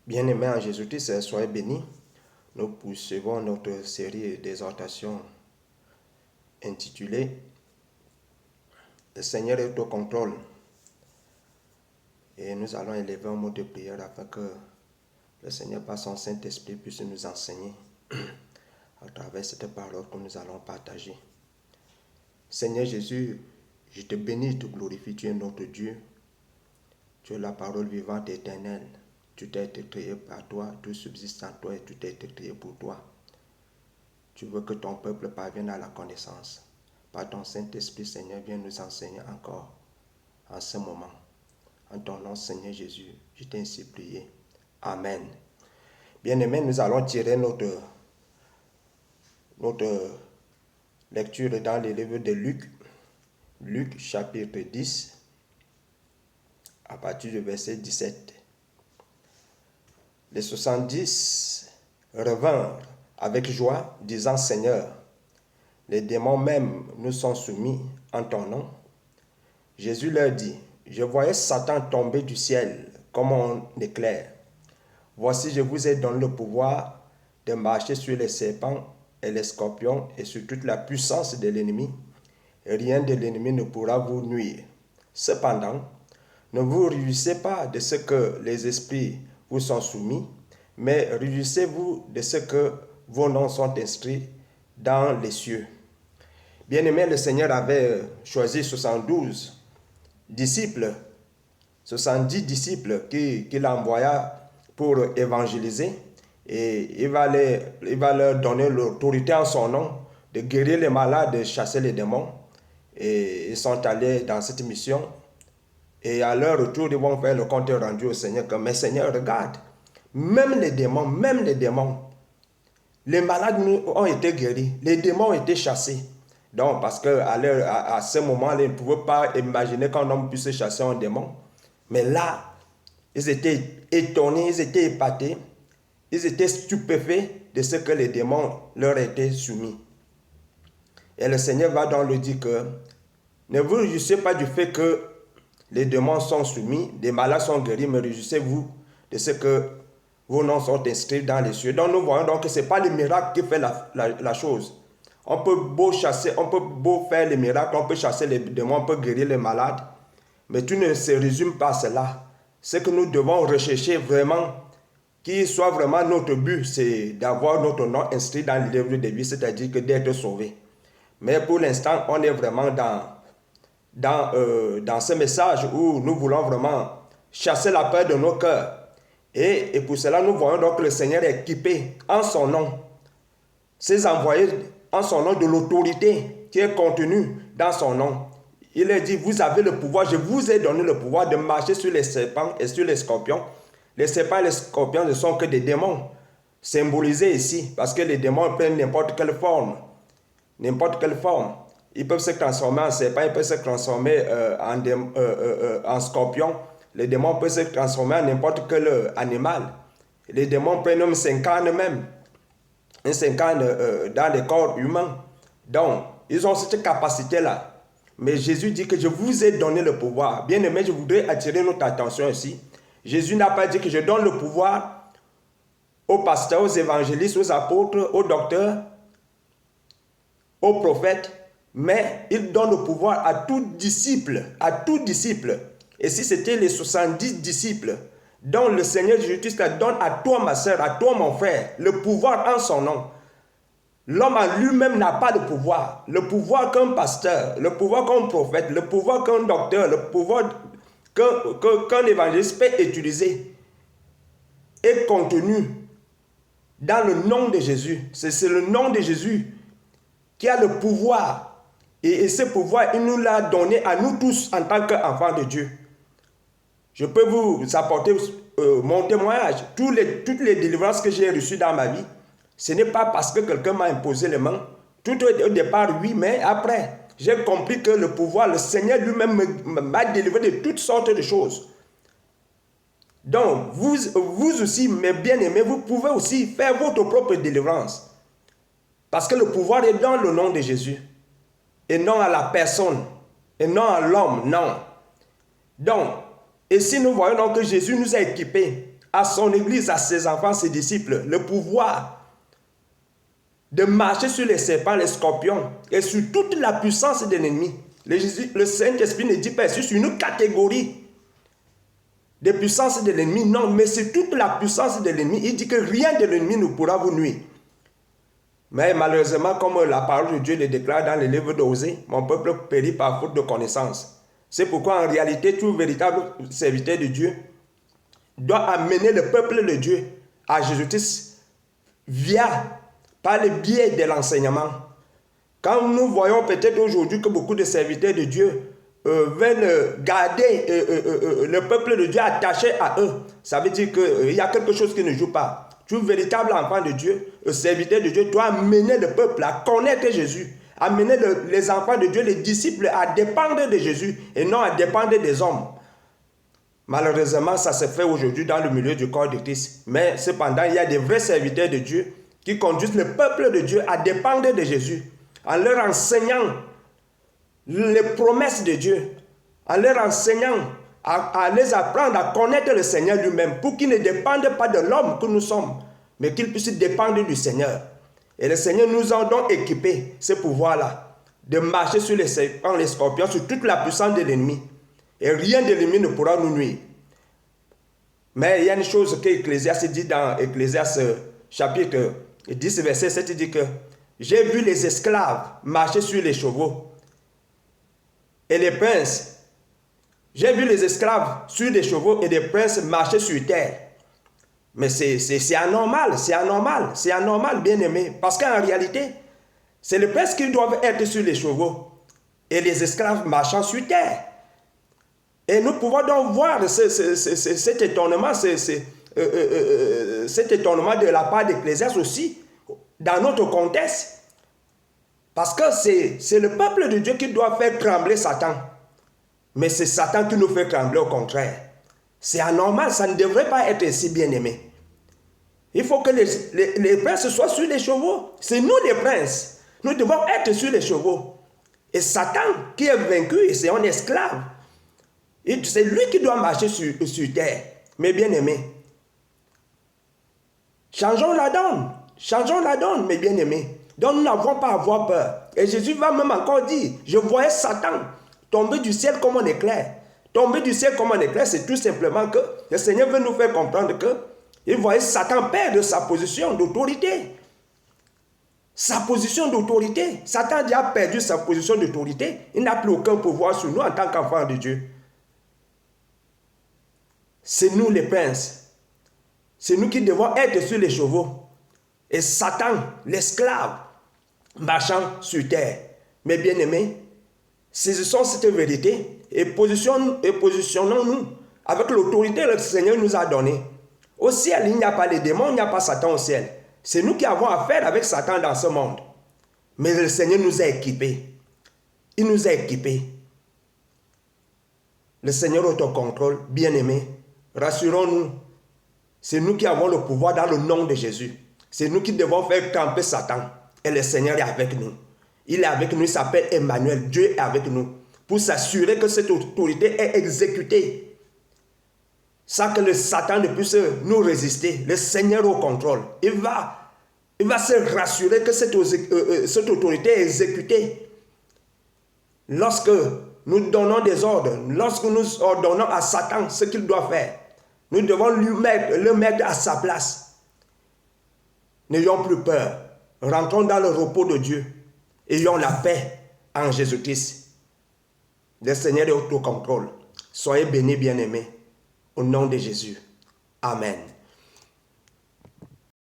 Bien-aimés en Jésus-Christ, soyez bénis. Nous poursuivons notre série d'exhortations intitulée « Le Seigneur est au contrôle ». Et nous allons élever un mot de prière afin que le Seigneur, par son Saint-Esprit, puisse nous enseigner à travers cette parole que nous allons partager. Seigneur Jésus, je te bénis et te glorifie, tu es notre Dieu. Tu es la parole vivante et éternelle. Tu t'es été créé par toi, tout subsiste en toi et tout a été créé pour toi. Tu veux que ton peuple parvienne à la connaissance. Par ton Saint-Esprit, Seigneur, viens nous enseigner encore en ce moment. En ton nom, Seigneur Jésus, je t'ai ainsi prié. Amen. Bien-aimés, nous allons tirer notre lecture dans le livre de Luc. Luc chapitre 10, à partir du verset 17. Les 70 revinrent avec joie, disant, Seigneur, les démons même nous sont soumis en ton nom. Jésus leur dit, je voyais Satan tomber du ciel comme un éclair. Voici, je vous ai donné le pouvoir de marcher sur les serpents et les scorpions et sur toute la puissance de l'ennemi. Rien de l'ennemi ne pourra vous nuire. Cependant, ne vous réjouissez pas de ce que les esprits vous sont soumis, mais réjouissez-vous de ce que vos noms sont inscrits dans les cieux. Bien-aimé, le Seigneur avait choisi 72 disciples, 70 disciples qu'il envoya pour évangéliser, et il va leur donner l'autorité en son nom de guérir les malades, de chasser les démons. Et ils sont allés dans cette mission. Et à leur retour, ils vont faire le compte rendu au Seigneur comme, mais Seigneur, regarde, même les démons, les malades ont été guéris, les démons ont été chassés. Donc, parce qu'à ce moment-là, ils ne pouvaient pas imaginer qu'un homme puisse chasser un démon. Mais là, ils étaient étonnés, ils étaient épatés, ils étaient stupéfaits de ce que les démons leur étaient soumis. Et le Seigneur va donc leur dire que ne vous réjouissez pas du fait que les démons sont soumis, des malades sont guéris, mais réjouissez-vous de ce que vos noms sont inscrits dans les cieux. Donc nous voyons donc que ce n'est pas le miracle qui fait la chose. On peut beau chasser, on peut beau faire les miracles, on peut chasser les démons, on peut guérir les malades, mais tout ne se résume pas à cela. Ce que nous devons rechercher vraiment, qui soit vraiment notre but, c'est d'avoir notre nom inscrit dans le livre de vie, c'est-à-dire que d'être sauvé. Mais pour l'instant, on est vraiment dans ce message où nous voulons vraiment chasser la peur de nos cœurs. Et pour cela, nous voyons donc que le Seigneur est équipé en son nom. Ses envoyés en son nom de l'autorité qui est contenue dans son nom. Il a dit, vous avez le pouvoir, je vous ai donné le pouvoir de marcher sur les serpents et sur les scorpions. Les serpents et les scorpions ne sont que des démons, symbolisés ici, parce que les démons prennent n'importe quelle forme. N'importe quelle forme. Ils peuvent se transformer en serpent, ils peuvent se transformer en scorpion. Les démons peuvent se transformer en n'importe quel animal. Les démons prennent même 5 ans même. Ils s'incarnent dans les corps humains. Donc, ils ont cette capacité-là. Mais Jésus dit que je vous ai donné le pouvoir. Bien aimé, je voudrais attirer notre attention ici. Jésus n'a pas dit que je donne le pouvoir aux pasteurs, aux évangélistes, aux apôtres, aux docteurs, aux prophètes, mais il donne le pouvoir à tout disciple, Et si c'était les 70 disciples, dont le Seigneur Jésus-Christ donne à toi, ma soeur, à toi, mon frère, le pouvoir en son nom. L'homme en lui-même n'a pas de pouvoir. Le pouvoir qu'un pasteur, le pouvoir qu'un prophète, le pouvoir qu'un docteur, le pouvoir qu'un évangéliste peut utiliser est contenu dans le nom de Jésus. C'est le nom de Jésus qui a le pouvoir. Et ce pouvoir, il nous l'a donné à nous tous en tant qu'enfants de Dieu. Je peux vous apporter mon témoignage. Toutes les délivrances que j'ai reçues dans ma vie, ce n'est pas parce que quelqu'un m'a imposé les mains. Tout au départ, oui, mais après, j'ai compris que le pouvoir, le Seigneur lui-même m'a délivré de toutes sortes de choses. Donc, vous aussi, mes bien-aimés, vous pouvez aussi faire votre propre délivrance. Parce que le pouvoir est dans le nom de Jésus. Et non à la personne. Et non à l'homme, non. Donc, et si nous voyons donc que Jésus nous a équipés à son église, à ses enfants, ses disciples, le pouvoir de marcher sur les serpents, les scorpions et sur toute la puissance de l'ennemi. Le Saint-Esprit ne dit pas sur une catégorie de puissance de l'ennemi, non, mais c'est toute la puissance de l'ennemi. Il dit que rien de l'ennemi ne pourra vous nuire. Mais malheureusement, comme la parole de Dieu le déclare dans le livre d'Osée, mon peuple périt par faute de connaissance. C'est pourquoi en réalité, tout véritable serviteur de Dieu doit amener le peuple de Dieu à Jésus-Christ par le biais de l'enseignement. Quand nous voyons peut-être aujourd'hui que beaucoup de serviteurs de Dieu veulent garder le peuple de Dieu attaché à eux, ça veut dire qu'il y a quelque chose qui ne joue pas. Tout véritable enfant de Dieu, serviteur de Dieu, doit amener le peuple à connaître Jésus, amener les enfants de Dieu, les disciples à dépendre de Jésus et non à dépendre des hommes. Malheureusement, ça se fait aujourd'hui dans le milieu du corps de Christ. Mais cependant, il y a des vrais serviteurs de Dieu qui conduisent le peuple de Dieu à dépendre de Jésus, en leur enseignant les promesses de Dieu, en leur enseignant à les apprendre à connaître le Seigneur lui-même, pour qu'ils ne dépendent pas de l'homme que nous sommes, mais qu'ils puissent dépendre du Seigneur. Et le Seigneur nous a donc équipé ce pouvoir-là, de marcher sur les serpents, les scorpions, sur toute la puissance de l'ennemi. Et rien de l'ennemi ne pourra nous nuire. Mais il y a une chose que Ecclésiaste dit dans Ecclésiaste chapitre 10, verset 7, il dit que j'ai vu les esclaves marcher sur les chevaux et les princes. J'ai vu les esclaves sur des chevaux et des princes marcher sur terre. Mais c'est anormal, c'est anormal, bien aimé. Parce qu'en réalité, c'est les princes qui doivent être sur les chevaux et les esclaves marchant sur terre. Et nous pouvons donc voir cet étonnement, cet étonnement de la part d'Ecclésiaste aussi, dans notre contexte. Parce que c'est le peuple de Dieu qui doit faire trembler Satan. Mais c'est Satan qui nous fait trembler au contraire. C'est anormal, ça ne devrait pas être ainsi, bien aimé. Il faut que les princes soient sur les chevaux. C'est nous les princes. Nous devons être sur les chevaux. Et Satan qui est vaincu, c'est un esclave. C'est lui qui doit marcher sur terre. Mais bien aimé, changeons la donne, mes bien aimés. Donc nous n'avons pas à avoir peur. Et Jésus va même encore dire, je voyais Satan tomber du ciel comme un éclair. Tomber du ciel comme un éclair, c'est tout simplement que le Seigneur veut nous faire comprendre que il voyait Satan perdre sa position d'autorité. Sa position d'autorité. Satan a déjà perdu sa position d'autorité. Il n'a plus aucun pouvoir sur nous en tant qu'enfants de Dieu. C'est nous les princes. C'est nous qui devons être sur les chevaux. Et Satan, l'esclave, marchant sur terre. Mais bien aimés, saisissons cette vérité et positionnons-nous avec l'autorité que le Seigneur nous a donnée. Au ciel, il n'y a pas les démons, il n'y a pas Satan au ciel. C'est nous qui avons affaire avec Satan dans ce monde. Mais le Seigneur nous a équipés. Il nous a équipés. Le Seigneur est au contrôle, bien-aimés. Rassurons-nous. C'est nous qui avons le pouvoir dans le nom de Jésus. C'est nous qui devons faire camper Satan. Et le Seigneur est avec nous. Il est avec nous, il s'appelle Emmanuel. Dieu est avec nous. Pour s'assurer que cette autorité est exécutée. Sans que le Satan ne puisse nous résister. Le Seigneur est au contrôle. Il va se rassurer que cette autorité est exécutée. Lorsque nous donnons des ordres, lorsque nous ordonnons à Satan ce qu'il doit faire, nous devons le mettre à sa place. N'ayons plus peur. Rentrons dans le repos de Dieu. Ayons la paix en Jésus-Christ. Le Seigneur est au contrôle. Soyez bénis, bien-aimés. Au nom de Jésus. Amen.